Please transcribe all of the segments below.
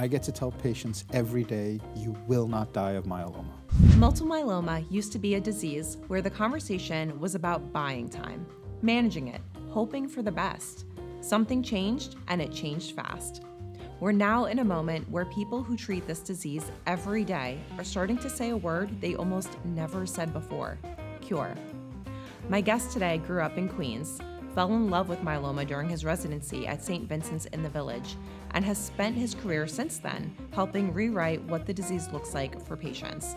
I get to tell patients every day, you will not die of myeloma. Multiple myeloma used to be a disease where the conversation was about buying time, managing it, hoping for the best. Something changed, and it changed fast. We're now in a moment where people who treat this disease every day are starting to say a word they almost never said before: cure. My guest today grew up in Queens, fell in love with myeloma during his residency at St. Vincent's in the Village, and has spent his career since then helping rewrite what the disease looks like for patients.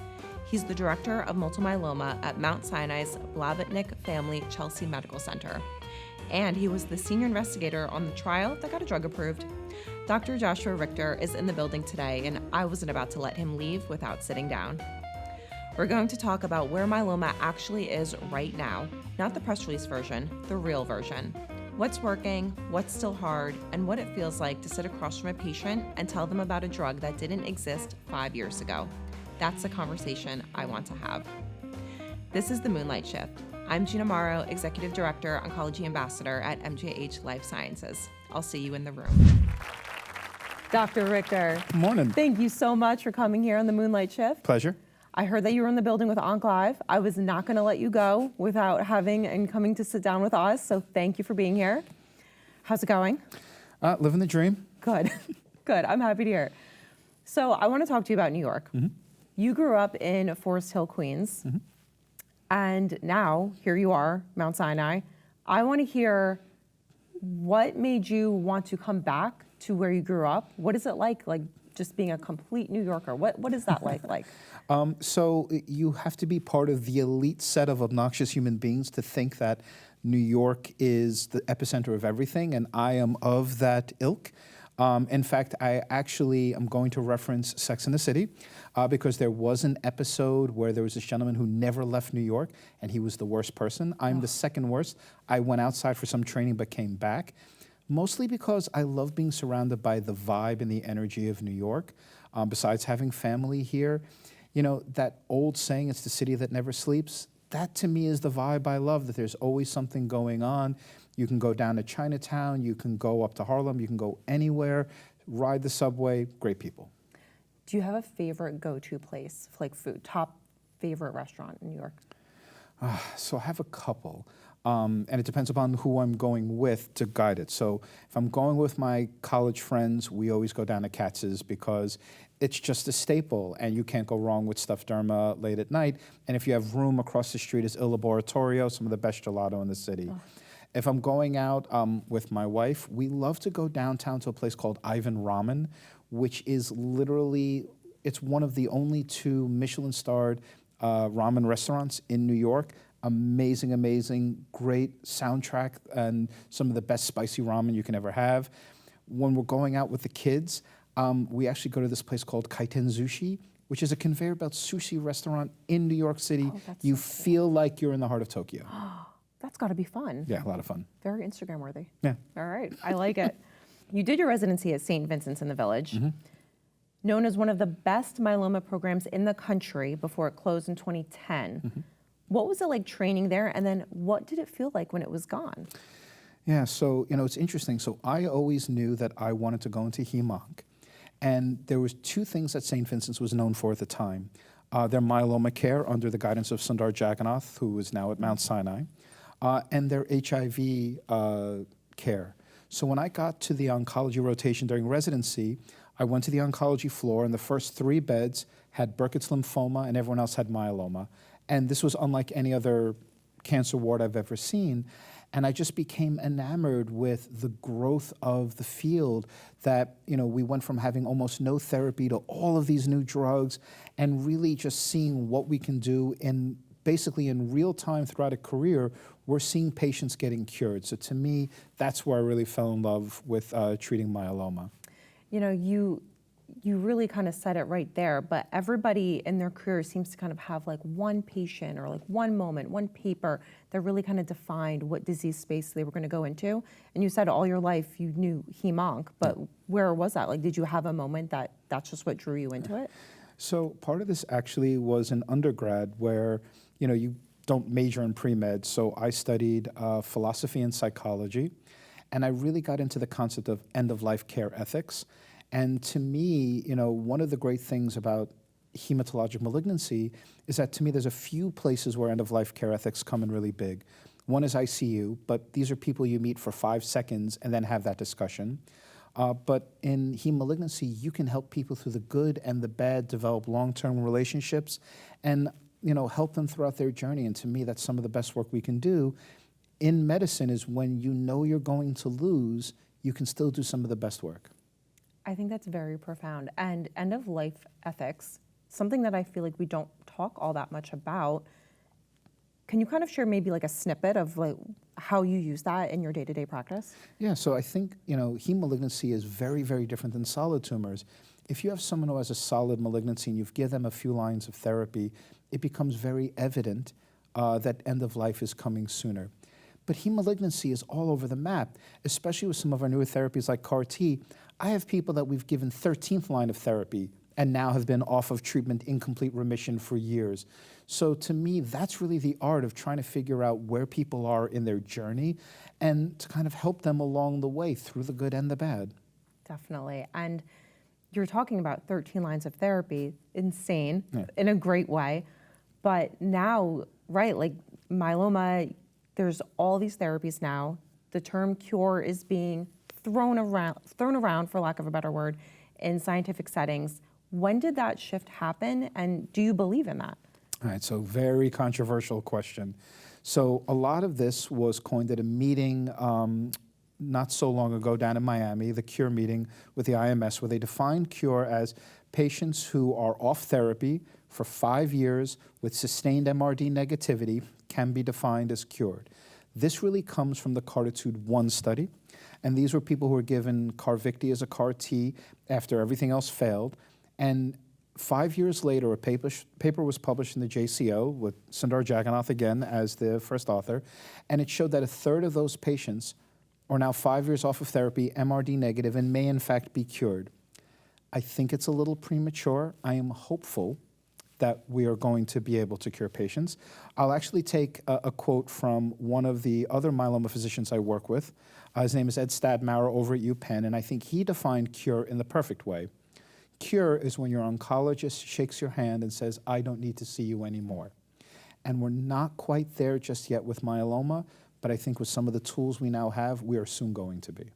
He's the director of multiple myeloma at Mount Sinai's Blavatnik Family Chelsea Medical Center. And he was the senior investigator on the trial that got a drug approved. Dr. Joshua Richter is in the building today, and I wasn't about to let him leave without sitting down. We're going to talk about where myeloma actually is right now, not the press release version, the real version. What's working, what's still hard, and what it feels like to sit across from a patient and tell them about a drug that didn't exist 5 years ago. That's the conversation I want to have. This is the Moonlight Shift. I'm Gina Morrow, Executive Director, Oncology Ambassador at MJH Life Sciences. I'll see you in the room. Dr. Richter. Good morning. Thank you so much for coming here on the Moonlight Shift. Pleasure. I heard that you were in the building with Onc Live. I was not going to let you go without coming to sit down with us, so thank you for being here. How's it going? Living the dream. Good. Good. I'm happy to hear. So I want to talk to you about New York. Mm-hmm. You grew up in Forest Hill, Queens, mm-hmm. and now here you are, Mount Sinai. I want to hear what made you want to come back to where you grew up. What is it like just being a complete New Yorker? What is that like? So you have to be part of the elite set of obnoxious human beings to think that New York is the epicenter of everything, and I am of that ilk. In fact, I actually am going to reference Sex and the City because there was an episode where there was this gentleman who never left New York, and he was the worst person. I'm the second worst. I went outside for some training but came back, mostly because I love being surrounded by the vibe and the energy of New York. Besides having family here, you know, that old saying, it's the city that never sleeps, that to me is the vibe I love, that there's always something going on. You can go down to Chinatown, you can go up to Harlem, you can go anywhere, ride the subway, great people. Do you have a favorite go-to place, like food, top favorite restaurant in New York? So I have a couple, and it depends upon who I'm going with to guide it. So if I'm going with my college friends, we always go down to Katz's because it's just a staple, and you can't go wrong with stuffed derma late at night. And if you have room, across the street is Il Laboratorio, some of the best gelato in the city. Oh. If I'm going out with my wife, we love to go downtown to a place called Ivan Ramen, which is literally, it's one of the only 2 Michelin-starred ramen restaurants in New York. Amazing, amazing, great soundtrack, and some of the best spicy ramen you can ever have. When we're going out with the kids, we actually go to this place called Kaiten Sushi, which is a conveyor belt sushi restaurant in New York City. Oh, you so feel cool. like you're in the heart of Tokyo. That's got to be fun. Yeah, a lot of fun. Very Instagram worthy. Yeah. All right, I like it. You did your residency at St. Vincent's in the Village, mm-hmm. known as one of the best myeloma programs in the country before it closed in 2010. Mm-hmm. What was it like training there, and then what did it feel like when it was gone? Yeah, so, you know, it's interesting. So I always knew that I wanted to go into hem-onc. And there was 2 things that St. Vincent's was known for at the time. Their myeloma care under the guidance of Sundar Jagannath, who is now at Mount Sinai, and their HIV care. So when I got to the oncology rotation during residency, I went to the oncology floor, and the first 3 beds had Burkitt's lymphoma, and everyone else had myeloma. And this was unlike any other cancer ward I've ever seen. And I just became enamored with the growth of the field, that, you know, we went from having almost no therapy to all of these new drugs, and really just seeing what we can do in basically in real time throughout a career. We're seeing patients getting cured. So to me, that's where I really fell in love with treating myeloma. You know, you really kind of said it right there, but everybody in their career seems to kind of have like one patient or like one moment, one paper that really kind of defined what disease space they were going to go into. And you said all your life you knew hem-onc, but where was that? Like, did you have a moment that's just what drew you into it? So part of this actually was an undergrad where, you know, you don't major in pre-med. So I studied philosophy and psychology, and I really got into the concept of end-of-life care ethics. And to me, one of the great things about hematologic malignancy is that to me there's a few places where end-of-life care ethics come in really big. One is ICU, but these are people you meet for 5 seconds and then have that discussion. But in heme malignancy, you can help people through the good and the bad, develop long-term relationships, and help them throughout their journey. And to me, that's some of the best work we can do in medicine, is when you know you're going to lose, you can still do some of the best work. I think that's very profound. And end-of-life ethics, something that I feel like we don't talk all that much about. Can you kind of share maybe like a snippet of like how you use that in your day-to-day practice? Yeah, so I think, heme malignancy is very, very different than solid tumors. If you have someone who has a solid malignancy and you've given them a few lines of therapy, it becomes very evident that end of life is coming sooner. But heme malignancy is all over the map, especially with some of our newer therapies like CAR T. I have people that we've given 13th line of therapy and now have been off of treatment in complete remission for years. So to me, that's really the art of trying to figure out where people are in their journey and to kind of help them along the way through the good and the bad. Definitely. And you're talking about 13 lines of therapy, insane, in a great way. But now, right, like myeloma, there's all these therapies now. The term cure is being thrown around, for lack of a better word, in scientific settings. When did that shift happen, and do you believe in that? All right, so very controversial question. So a lot of this was coined at a meeting not so long ago down in Miami, the CURE meeting with the IMS, where they defined cure as patients who are off therapy for 5 years with sustained MRD negativity can be defined as cured. This really comes from the CARTITUDE-1 study, and these were people who were given CARVYKTI as a CAR T after everything else failed. And 5 years later, a paper was published in the JCO with Sundar Jagannath again as the first author, and it showed that a third of those patients are now 5 years off of therapy, MRD negative, and may in fact be cured. I think it's a little premature. I am hopeful that we are going to be able to cure patients. I'll actually take a quote from one of the other myeloma physicians I work with. His name is Ed Stadmauer over at UPenn, and I think he defined cure in the perfect way. Cure is when your oncologist shakes your hand and says, I don't need to see you anymore. And we're not quite there just yet with myeloma, but I think with some of the tools we now have, we are soon going to be.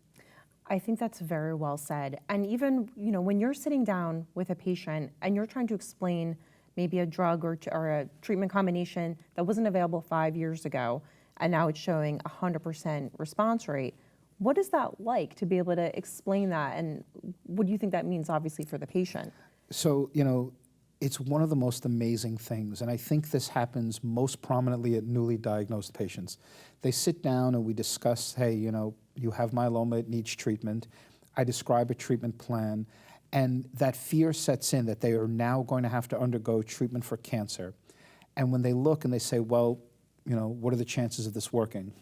I think that's very well said. And even, when you're sitting down with a patient and you're trying to explain maybe a drug or a treatment combination that wasn't available 5 years ago, and now it's showing 100% response rate, what is that like to be able to explain that? And what do you think that means, obviously, for the patient? So, it's one of the most amazing things, and I think this happens most prominently at newly diagnosed patients. They sit down and we discuss, hey, you have myeloma, it needs treatment. I describe a treatment plan, and that fear sets in that they are now going to have to undergo treatment for cancer. And when they look and they say, well, what are the chances of this working?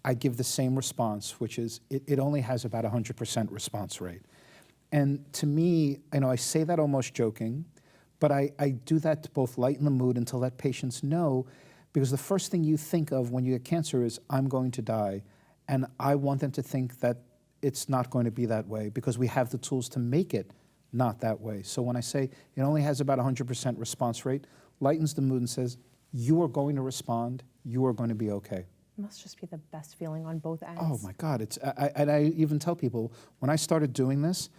I give the same response, which is it only has about 100% response rate. And to me, I say that almost joking, but I do that to both lighten the mood and to let patients know, because the first thing you think of when you get cancer is, I'm going to die. And I want them to think that it's not going to be that way, because we have the tools to make it not that way. So when I say it only has about 100% response rate, lightens the mood and says, you are going to respond, you are going to be okay. It must just be the best feeling on both ends. Oh my God, and I even tell people, when I started doing this,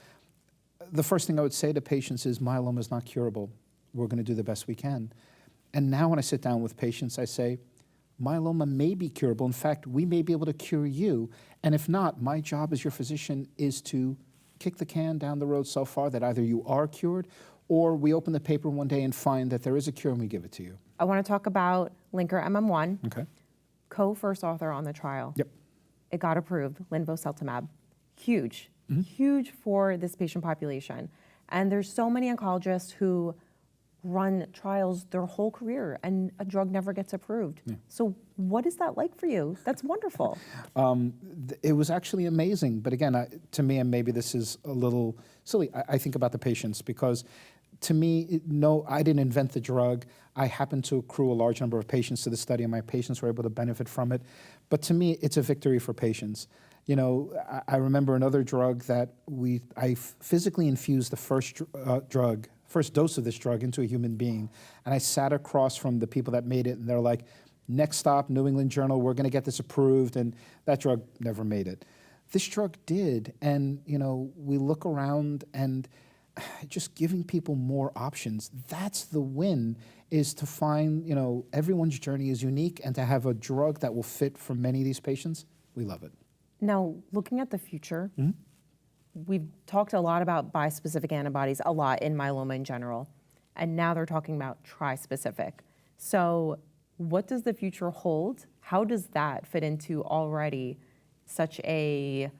the first thing I would say to patients is, myeloma is not curable. We're going to do the best we can. And now when I sit down with patients, I say, myeloma may be curable. In fact, we may be able to cure you. And if not, my job as your physician is to kick the can down the road so far that either you are cured or we open the paper one day and find that there is a cure and we give it to you. I want to talk about linker MM1. Okay. Co-first author on the trial. Yep. It got approved, Linvoseltamab. Huge, huge for this patient population. And there's so many oncologists who run trials their whole career and a drug never gets approved. Yeah. So what is that like for you? That's wonderful. It was actually amazing. But again, to me, and maybe this is a little silly, I think about the patients, because to me, no, I didn't invent the drug. I happened to accrue a large number of patients to the study, and my patients were able to benefit from it. But to me, it's a victory for patients. You know, I remember another drug that I physically infused the first dose of this drug into a human being, and I sat across from the people that made it, and they're like, next stop, New England Journal, we're going to get this approved, and that drug never made it. This drug did, and you know, we look around and just giving people more options, that's the win, is to find, you know, everyone's journey is unique, and to have a drug that will fit for many of these patients, we love it. Now, looking at the future, we've talked a lot about bispecific antibodies, a lot in myeloma in general, and now they're talking about trispecific. So what does the future hold? How does that fit into already such a,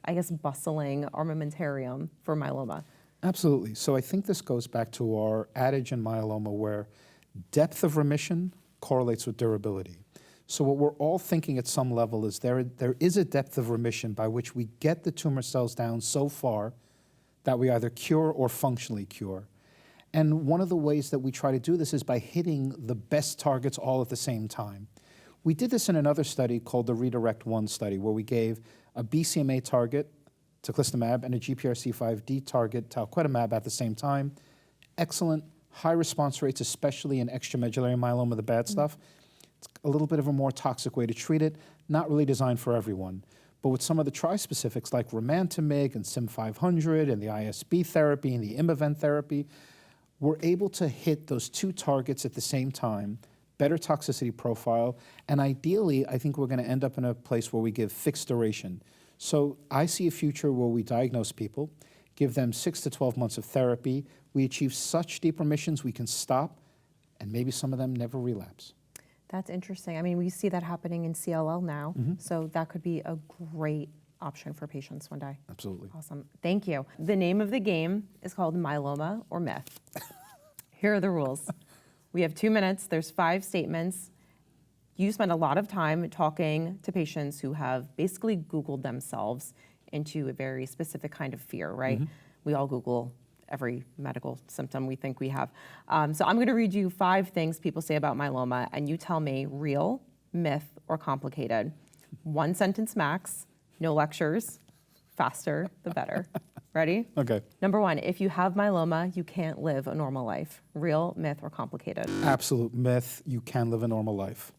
I guess, bustling armamentarium for myeloma? Absolutely. So I think this goes back to our adage in myeloma where depth of remission correlates with durability. So what we're all thinking at some level is there is a depth of remission by which we get the tumor cells down so far that we either cure or functionally cure. And one of the ways that we try to do this is by hitting the best targets all at the same time. We did this in another study called the Redirect 1 study, where we gave a BCMA target, teclistamab, and a GPRC5D target, talquetamab, at the same time. Excellent, high response rates, especially in extramedullary myeloma, the bad stuff. It's a little bit of a more toxic way to treat it, not really designed for everyone. But with some of the trispecifics like romantamig and SIM500 and the ISB therapy and the Imavent therapy, we're able to hit those two targets at the same time, better toxicity profile, and ideally, I think we're going to end up in a place where we give fixed duration. So I see a future where we diagnose people, give them 6 to 12 months of therapy, we achieve such deep remissions we can stop, and maybe some of them never relapse. That's interesting. I mean, we see that happening in CLL now, so that could be a great option for patients one day. Absolutely. Awesome. Thank you. The name of the game is called Myeloma or Myth. Here are the rules. We have 2 minutes. There's 5 statements. You spend a lot of time talking to patients who have basically Googled themselves into a very specific kind of fear, right? We all Google every medical symptom we think we have. So I'm going to read you 5 things people say about myeloma, and you tell me real, myth, or complicated. 1 sentence max, no lectures, faster the better. Ready? Okay. Number 1, if you have myeloma, you can't live a normal life. Real, myth, or complicated? Absolute myth. You can live a normal life.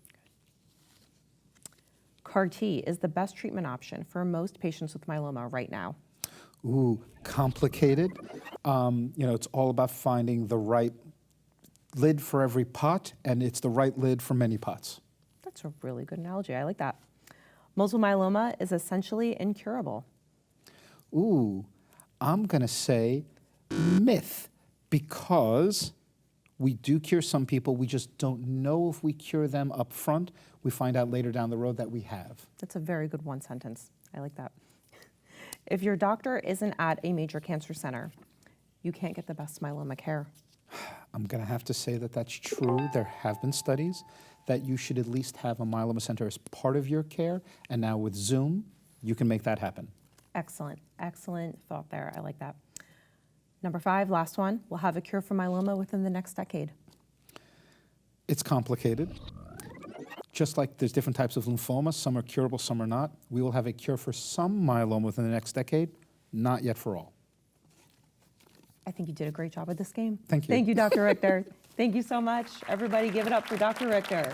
CAR-T is the best treatment option for most patients with myeloma right now. Ooh, complicated. You know, it's all about finding the right lid for every pot, and it's the right lid for many pots. That's a really good analogy. I like that. Multiple myeloma is essentially incurable. Ooh, I'm going to say myth, because we do cure some people. We just don't know if we cure them up front. We find out later down the road that we have. That's a very good 1 sentence. I like that. If your doctor isn't at a major cancer center, you can't get the best myeloma care. I'm going to have to say that that's true. There have been studies that you should at least have a myeloma center as part of your care. And now with Zoom, you can make that happen. Excellent. Excellent thought there. I like that. Number 5, last one. We'll have a cure for myeloma within the next decade. It's complicated. Just like there's different types of lymphoma, some are curable, some are not. We will have a cure for some myeloma within the next decade, not yet for all. I think you did a great job at this game. Thank you. Thank you, Dr. Richter. Thank you so much. Everybody give it up for Dr. Richter.